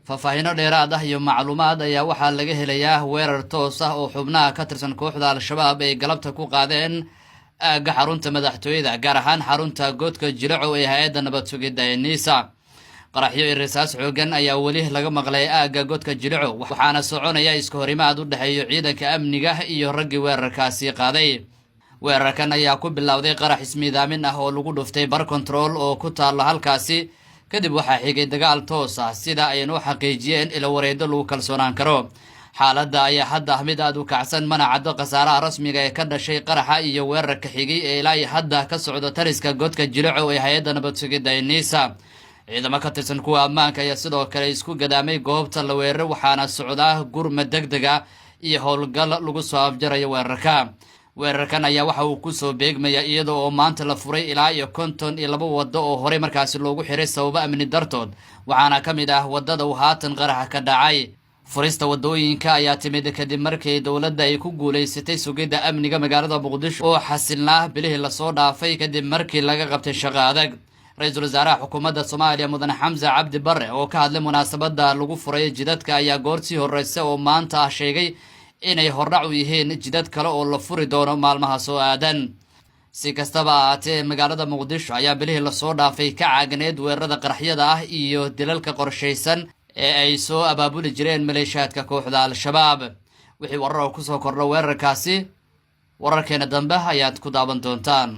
faahfaahinno dheeraad ah iyo macluumaad ayaa waxaa laga helayaa weerar toos ah oo xubnaha ka tirsan kooxda al-shabaab ay galabta ku qaadeen aagga xarunta madaxtooyada, gaar ahaan xarunta godka Jilacow ee hay-adda nabad sugidda ee niisa. qaraxyo iyo rasaas xoogan ayaa weli laga maqlay aagga godka Jilacow, waxaana soconaya iska horimaad u dhexeeya ciidanka amniga iyo raggii weerarkaasi qaaday. weerarkan ayaa ku bilowday qarax ismiidaamin ah oo lagu dhuftay bar control oo ku taalla halkaasi, kadib waxaa xigay dagaal toos ah sida aynu u xaqiijiyeen ilo wareedo lagu kalsoonaan karo. xaaladda ayaa hadda mid aad u kacsan, mana caddo khasaaraha rasmiga ee ka dhashay qaraxa iyo weerarka xigay ee ilaa hadda ka socdo taliska godka Jilacow ee hay-adda nabad sugidda ee niisa. ciidamo ka tirsan kuwa ammaanka ayaa sidoo kale isku gadaamay goobta la weeraray, waxaana socdaa gurmad degdega iyo howlgal lagu soo afjarayo weerarka. weerarkan ayaa waxa uu ku soo beegmaya iyada oo maanta la furay ilaa 52 waddo oo horey markaasi loogu xiray sababo amni dartood, waxaana ka mid ah waddada uu haatan qaraxa ka dhacay. furista waddooyinka ayaa timid kadib markii dowladda ay ku guulaysatay sugidda amniga magaalada Muqdisho oo xasilnaa bilihii lasoo dhaafay kadib markii laga qabtay shaqo adag. ra-iisul wasaaraha xukuumadda Soomaaliya mudane Xamse Cabdi Barre oo ka hadlay munaasabadda lagu furay jidadka ayaa goortii horeysa oo maanta ah sheegay inay hordhac u yihiin jidad kale oo la furi doono maalmaha soo aadan. si kastaba ahaatee, magaalada Muqdisho ayaa bilihii lasoo dhaafay ka caagneed weerarada qaraxyada ah iyo dilalka qorshaysan ee ay soo abaabuli jireen maleeshiyaadka kooxda al-shabaab. wixii warar oo kusoo kordha weerarkaasi wararkeena dambe ayaad ku daawan doontaan.